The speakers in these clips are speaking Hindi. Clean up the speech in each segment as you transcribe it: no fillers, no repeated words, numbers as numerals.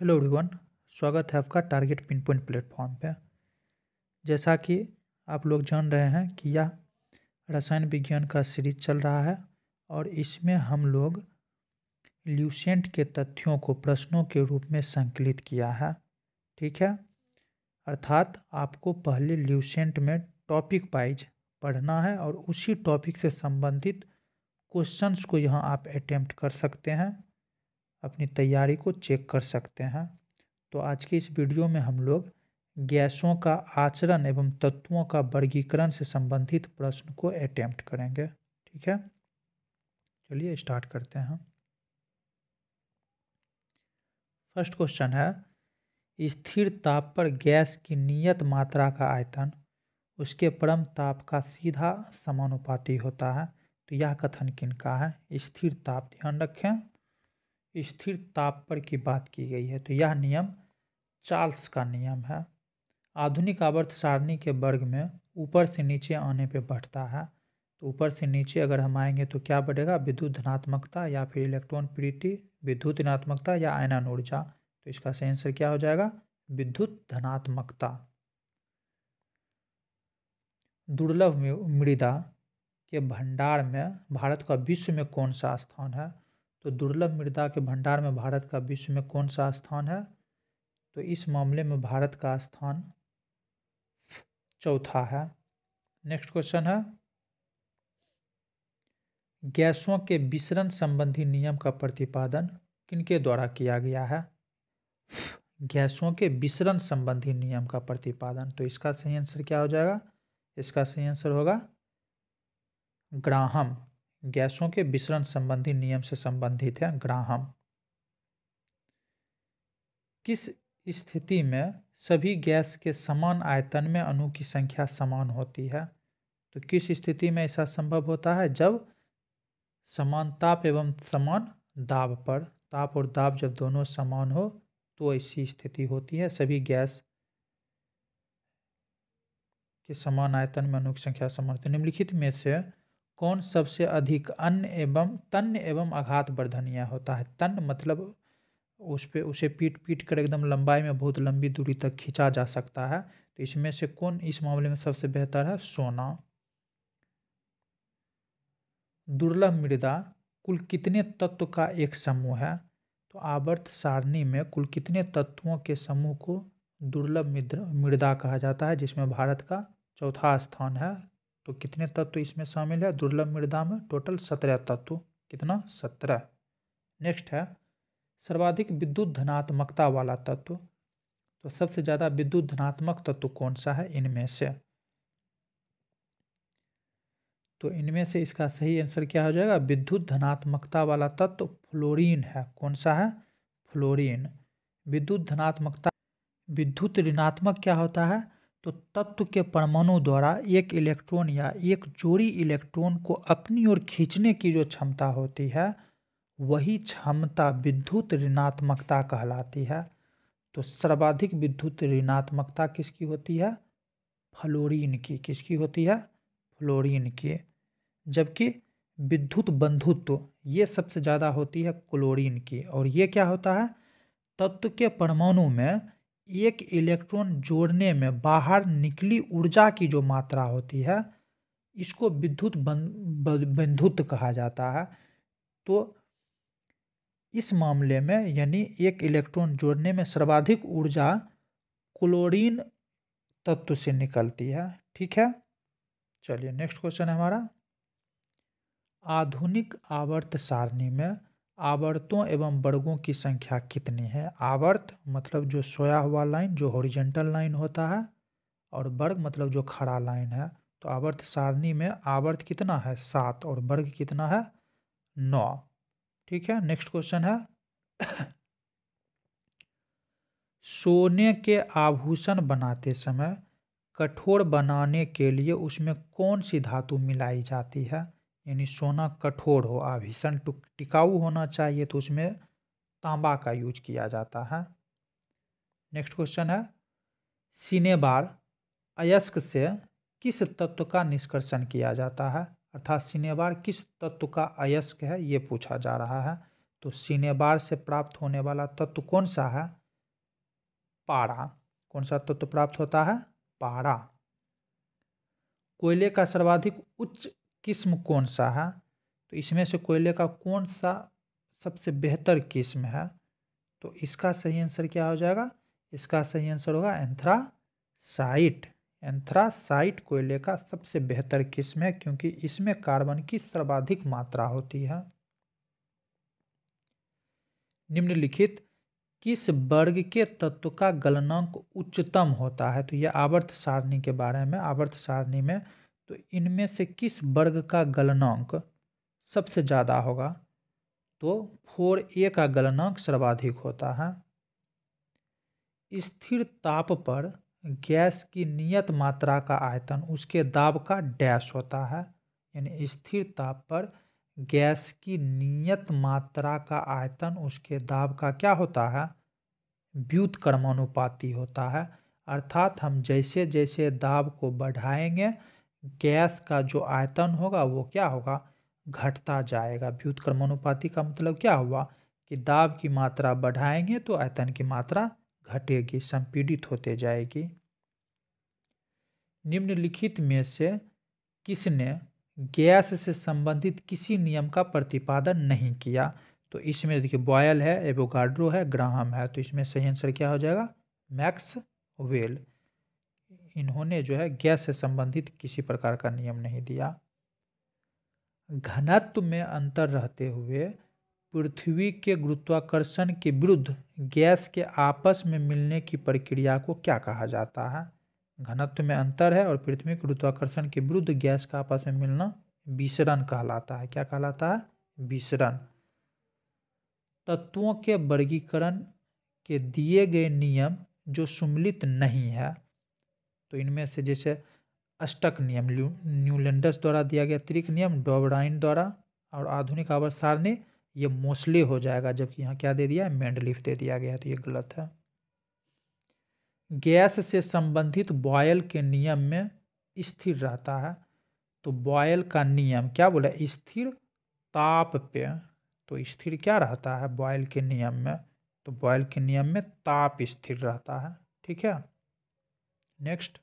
Hello everyone. स्वागत है आपका टारगेट पिन पॉइंट प्लेटफॉर्म पे। जैसा कि आप लोग जान रहे हैं कि यह रसायन विज्ञान का सीरीज चल रहा है और इसमें हम लोग ल्यूसेंट के तथ्यों को प्रश्नों के रूप में संकलित किया है। ठीक है, अर्थात आपको पहले ल्यूसेंट में टॉपिक वाइज पढ़ना है और उसी टॉपिक से संबंधित क्वेश्चंस को यहाँ आप अटेम्प्ट कर सकते हैं, अपनी तैयारी को चेक कर सकते हैं। तो आज की इस वीडियो में हम लोग गैसों का आचरण एवं तत्वों का वर्गीकरण से संबंधित प्रश्न को अटेम्प्ट करेंगे। ठीक है, चलिए स्टार्ट करते हैं। फर्स्ट क्वेश्चन है, स्थिर ताप पर गैस की नियत मात्रा का आयतन उसके परम ताप का सीधा समानुपाती होता है। तो यह कथन किनका है? स्थिर ताप, ध्यान रखें, स्थिर ताप पर की बात की गई है। तो यह नियम चार्ल्स का नियम है। आधुनिक आवर्त सारणी के वर्ग में ऊपर से नीचे आने पे बढ़ता है। तो ऊपर से नीचे अगर हम आएंगे तो क्या बढ़ेगा? विद्युत धनात्मकता या फिर इलेक्ट्रॉन प्रीति, विद्युत ऋणात्मकता या आयनन ऊर्जा। तो इसका सही आंसर क्या हो जाएगा? विद्युत धनात्मकता। दुर्लभ मृदा के भंडार में भारत का विश्व में कौन सा स्थान है? तो दुर्लभ मृदा के भंडार में भारत का विश्व में कौन सा स्थान है? तो इस मामले में भारत का स्थान चौथा है। नेक्स्ट क्वेश्चन है, गैसों के विसरण संबंधी नियम का प्रतिपादन किनके द्वारा किया गया है? गैसों के विसरण संबंधी नियम का प्रतिपादन। तो इसका सही आंसर क्या हो जाएगा? इसका सही आंसर होगा ग्राहम। गैसों के विसरण संबंधी नियम से संबंधित है ग्राहम। किस स्थिति में सभी गैस के समान आयतन में अणु की संख्या समान होती है? तो किस स्थिति में ऐसा संभव होता है? जब समान ताप एवं समान दाब पर, ताप और दाब जब दोनों समान हो तो ऐसी स्थिति होती है। सभी गैस के समान आयतन में अणु की संख्या समान। तो निम्नलिखित में से कौन सबसे अधिक तन्य एवं आघात वर्धनीय होता है? तन्य मतलब उसे पीट कर एकदम लंबाई में बहुत लंबी दूरी तक खींचा जा सकता है। तो इसमें से कौन इस मामले में सबसे बेहतर है? सोना। दुर्लभ मृदा कुल कितने तत्व का एक समूह है? तो आवर्त सारणी में कुल कितने तत्वों के समूह को दुर्लभ मृदा कहा जाता है, जिसमें भारत का चौथा स्थान है। तो कितने तत्व इसमें शामिल है दुर्लभ मृदा में? टोटल 17 तत्व। कितना? 17। नेक्स्ट है, सर्वाधिक विद्युत धनात्मकता वाला तत्व। तो सबसे ज़्यादा विद्युत धनात्मक तत्व कौन सा है इनमें से? तो इनमें से इसका सही आंसर क्या हो जाएगा? विद्युत धनात्मकता वाला तत्व फ्लोरीन है। कौन सा है? फ्लोरीन। विद्युत धनात्मकता। विद्युत ऋणात्मक क्या होता है? तो तत्व के परमाणु द्वारा एक इलेक्ट्रॉन या एक जोड़ी इलेक्ट्रॉन को अपनी ओर खींचने की जो क्षमता होती है, वही क्षमता विद्युत ऋणात्मकता कहलाती है। तो सर्वाधिक विद्युत ऋणात्मकता किसकी होती है? फ्लोरीन की। किसकी होती है? फ्लोरीन की। जबकि विद्युत बंधुत्व ये सबसे ज़्यादा होती है क्लोरीन की। और ये क्या होता है? तत्व के परमाणु में एक इलेक्ट्रॉन जोड़ने में बाहर निकली ऊर्जा की जो मात्रा होती है, इसको विद्युत बंधुत्व कहा जाता है। तो इस मामले में यानी एक इलेक्ट्रॉन जोड़ने में सर्वाधिक ऊर्जा क्लोरीन तत्व से निकलती है। ठीक है, चलिए नेक्स्ट क्वेश्चन है हमारा, आधुनिक आवर्त सारणी में आवर्तों एवं वर्गों की संख्या कितनी है? आवर्त मतलब जो सोया हुआ लाइन, जो हॉरिजॉन्टल लाइन होता है, और वर्ग मतलब जो खड़ा लाइन है। तो आवर्त सारणी में आवर्त कितना है? 7 और वर्ग कितना है? 9। ठीक है, नेक्स्ट क्वेश्चन है, सोने के आभूषण बनाते समय कठोर बनाने के लिए उसमें कौन सी धातु मिलाई जाती है? यानी सोना कठोर हो, आभूषण टिकाऊ होना चाहिए, तो उसमें तांबा का यूज किया जाता है। नेक्स्ट क्वेश्चन है, सिनेबार अयस्क से किस तत्व का निष्कर्षण किया जाता है? अर्थात सिनेबार किस तत्व का अयस्क है, ये पूछा जा रहा है। तो सिनेबार से प्राप्त होने वाला तत्व कौन सा है? पारा। कौन सा तत्व प्राप्त होता है? पारा। कोयले का सर्वाधिक उच्च किस्म कौन सा है? तो इसमें से कोयले का कौन सा सबसे बेहतर किस्म है? तो इसका सही आंसर क्या हो जाएगा? इसका सही आंसर होगा एंथ्रासाइट। एंथ्रासाइट कोयले का सबसे बेहतर किस्म है क्योंकि इसमें कार्बन की सर्वाधिक मात्रा होती है। निम्नलिखित किस वर्ग के तत्व का गलनांक उच्चतम होता है? तो यह आवर्त सारणी के बारे में, आवर्त सारणी में तो इनमें से किस वर्ग का गलनांक सबसे ज़्यादा होगा? तो 4a का गलनांक सर्वाधिक होता है। स्थिर ताप पर गैस की नियत मात्रा का आयतन उसके दाब का डैश होता है। यानी स्थिर ताप पर गैस की नियत मात्रा का आयतन उसके दाब का क्या होता है? व्युत्क्रमानुपाती होता है। अर्थात हम जैसे जैसे दाब को बढ़ाएंगे गैस का जो आयतन होगा वो क्या होगा? घटता जाएगा। व्युत्क्रमानुपाती का मतलब क्या हुआ कि दाब की मात्रा बढ़ाएंगे तो आयतन की मात्रा घटेगी, संपीड़ित होते जाएगी। निम्नलिखित में से किसने गैस से संबंधित किसी नियम का प्रतिपादन नहीं किया? तो इसमें देखिए बॉयल है, एवोगाड्रो है, ग्राहम है। तो इसमें सही आंसर क्या हो जाएगा? मैक्सवेल। इन्होंने जो है गैस से संबंधित किसी प्रकार का नियम नहीं दिया। घनत्व में अंतर रहते हुए पृथ्वी के गुरुत्वाकर्षण के विरुद्ध गैस के आपस में मिलने की प्रक्रिया को क्या कहा जाता है? घनत्व में अंतर है और पृथ्वी के गुरुत्वाकर्षण के विरुद्ध गैस का आपस में मिलना विसरण कहलाता है। क्या कहलाता है? विसरण। तत्वों के वर्गीकरण के दिए गए नियम जो सम्मिलित नहीं है, तो इनमें से जैसे अष्टक नियम न्यूलैंडस द्वारा दिया गया त्रिक नियम, डॉबराइन द्वारा, और आधुनिक आवर्त सारणी ये मोस्ले हो जाएगा, जबकि यहाँ क्या दे दिया है? मेंडलीफ दे दिया गया है, तो ये गलत है। गैस से संबंधित बॉयल के नियम में स्थिर रहता है। तो बॉयल का नियम क्या बोला? स्थिर ताप पे। तो स्थिर क्या रहता है बॉयल के नियम में? तो बॉयल के नियम में ताप स्थिर रहता है। ठीक है, नेक्स्ट।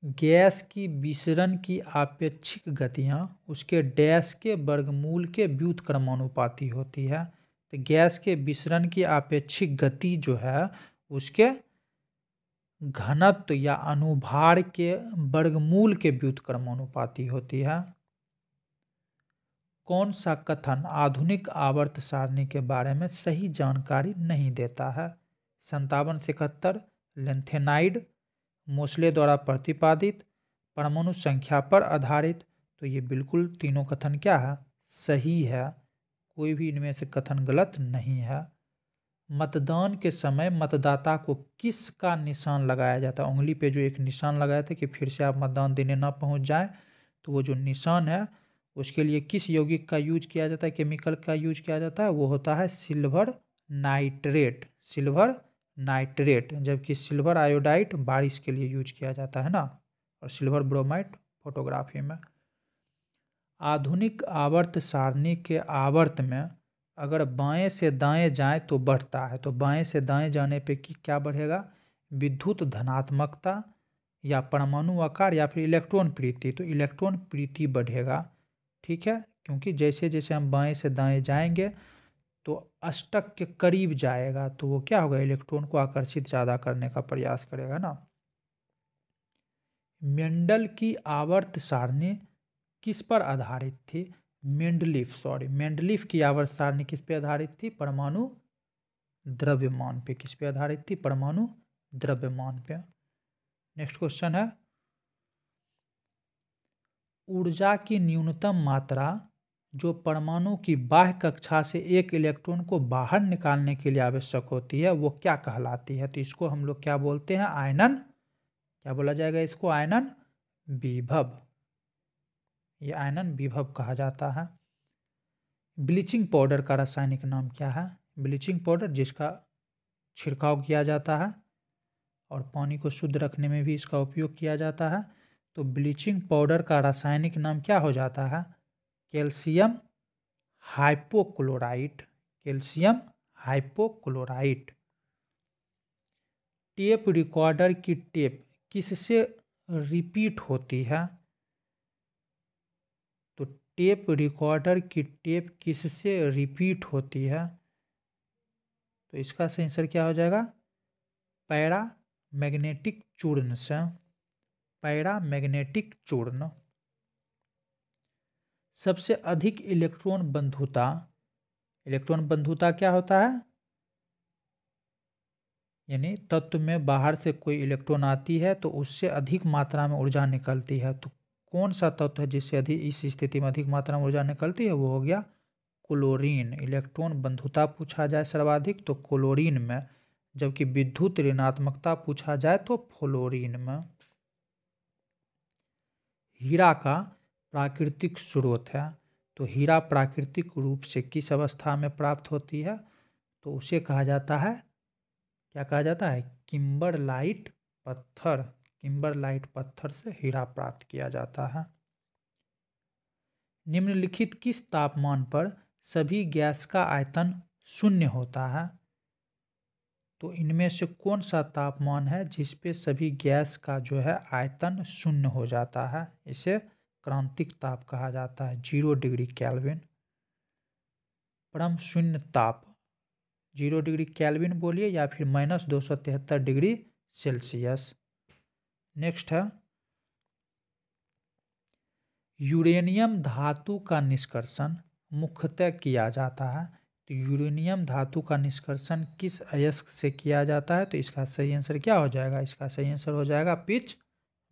गैस की विसरण की आपेक्षिक गतियां उसके डैश के वर्गमूल के व्युत्क्रमानुपाती होती है। तो गैस के विसरण की आपेक्षिक गति जो है उसके घनत्व या अनुभार के वर्गमूल के व्युत्क्रमानुपाती होती है। कौन सा कथन आधुनिक आवर्त सारणी के बारे में सही जानकारी नहीं देता है? 57 से 71, लेंथेनाइड, मोस्ले द्वारा प्रतिपादित, परमाणु संख्या पर आधारित। तो ये बिल्कुल तीनों कथन क्या है? सही है। कोई भी इनमें से कथन गलत नहीं है। मतदान के समय मतदाता को किसका निशान लगाया जाता है? उंगली पे जो एक निशान लगाया था कि फिर से आप मतदान देने ना पहुंच जाए, तो वो जो निशान है उसके लिए किस यौगिक का यूज किया जाता है, केमिकल का यूज किया जाता है? वो होता है सिल्वर नाइट्रेट। सिल्वर नाइट्रेट, जबकि सिल्वर आयोडाइड बारिश के लिए यूज किया जाता है ना, और सिल्वर ब्रोमाइड फोटोग्राफी में। आधुनिक आवर्त सारणी के आवर्त में अगर बाएं से दाएं जाएं तो बढ़ता है। तो बाएं से दाएं जाने पे क्या बढ़ेगा? विद्युत धनात्मकता या परमाणु आकार या फिर इलेक्ट्रॉन प्रीति। तो इलेक्ट्रॉन प्रीति बढ़ेगा। ठीक है, क्योंकि जैसे जैसे हम बाएं से दाएं जाएंगे तो अष्टक के करीब जाएगा, तो वो क्या होगा? इलेक्ट्रॉन को आकर्षित ज़्यादा करने का प्रयास करेगा ना। मेंडल की आवर्त सारणी किस पर आधारित थी? मेंडलीफ की आवर्त सारणी किस पे आधारित थी? परमाणु द्रव्यमान पे। किस पे आधारित थी? परमाणु द्रव्यमान पे। नेक्स्ट क्वेश्चन है, ऊर्जा की न्यूनतम मात्रा जो परमाणु की बाह्य कक्षा से एक इलेक्ट्रॉन को बाहर निकालने के लिए आवश्यक होती है वो क्या कहलाती है? तो इसको हम लोग क्या बोलते हैं? आयनन। क्या बोला जाएगा इसको? आयनन विभव। ये आयनन विभव कहा जाता है। ब्लीचिंग पाउडर का रासायनिक नाम क्या है? ब्लीचिंग पाउडर जिसका छिड़काव किया जाता है और पानी को शुद्ध रखने में भी इसका उपयोग किया जाता है। तो ब्लीचिंग पाउडर का रासायनिक नाम क्या हो जाता है? Calcium hypochlorite. Calcium hypochlorite. Tape recorder की टेप किससे रिपीट होती है? तो टेप रिकॉर्डर की टेप किससे रिपीट होती है? तो इसका सही आंसर क्या हो जाएगा? पैरामैग्नेटिक चूर्ण से। पैरामैग्नेटिक चूर्ण। सबसे अधिक इलेक्ट्रॉन बंधुता। इलेक्ट्रॉन बंधुता क्या होता है? यानी तत्व में बाहर से कोई इलेक्ट्रॉन आती है तो उससे अधिक मात्रा में ऊर्जा निकलती है। तो कौन सा तत्व है जिससे अधिक, इस स्थिति में अधिक मात्रा में ऊर्जा निकलती है? वो हो गया क्लोरीन। इलेक्ट्रॉन बंधुता पूछा जाए सर्वाधिक तो क्लोरीन में, जबकि विद्युत ऋणात्मकता पूछा जाए तो फ्लोरीन में। हीरा का प्राकृतिक स्रोत है। तो हीरा प्राकृतिक रूप से किस अवस्था में प्राप्त होती है? तो उसे कहा जाता है, क्या कहा जाता है? किम्बरलाइट पत्थर। किम्बरलाइट पत्थर से हीरा प्राप्त किया जाता है। निम्नलिखित किस तापमान पर सभी गैस का आयतन शून्य होता है? तो इनमें से कौन सा तापमान है जिस पे सभी गैस का जो है आयतन शून्य हो जाता है? इसे क्रांतिक ताप कहा जाता है। 0 डिग्री केल्विन। परम शून्य ताप 0 डिग्री केल्विन बोलिए या फिर -273 डिग्री सेल्सियस। नेक्स्ट है, यूरेनियम धातु का निष्कर्षण मुख्यतः किया जाता है। तो यूरेनियम धातु का निष्कर्षण किस अयस्क से किया जाता है? तो इसका सही आंसर क्या हो जाएगा? इसका सही आंसर हो जाएगा पिच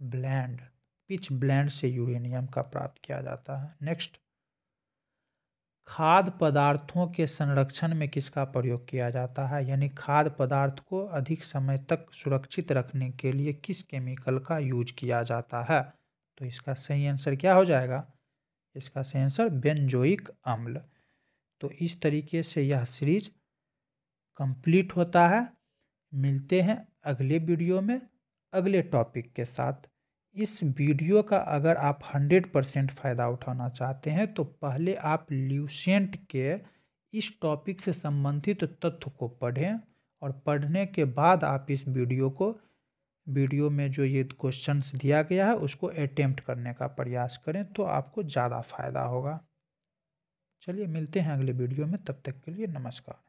ब्लेंड। पिच ब्लेंड से यूरेनियम का प्राप्त किया जाता है। नेक्स्ट, खाद्य पदार्थों के संरक्षण में किसका प्रयोग किया जाता है? यानी खाद्य पदार्थ को अधिक समय तक सुरक्षित रखने के लिए किस केमिकल का यूज किया जाता है? तो इसका सही आंसर क्या हो जाएगा? इसका सही आंसर बेंजोइक अम्ल। तो इस तरीके से यह सीरीज कंप्लीट होता है। मिलते हैं अगले वीडियो में अगले टॉपिक के साथ। इस वीडियो का अगर आप 100% फ़ायदा उठाना चाहते हैं तो पहले आप ल्यूसेंट के इस टॉपिक से संबंधित तथ्य को पढ़ें और पढ़ने के बाद आप इस वीडियो में जो ये क्वेश्चंस दिया गया है उसको अटेम्प्ट करने का प्रयास करें तो आपको ज़्यादा फ़ायदा होगा। चलिए मिलते हैं अगले वीडियो में, तब तक के लिए नमस्कार।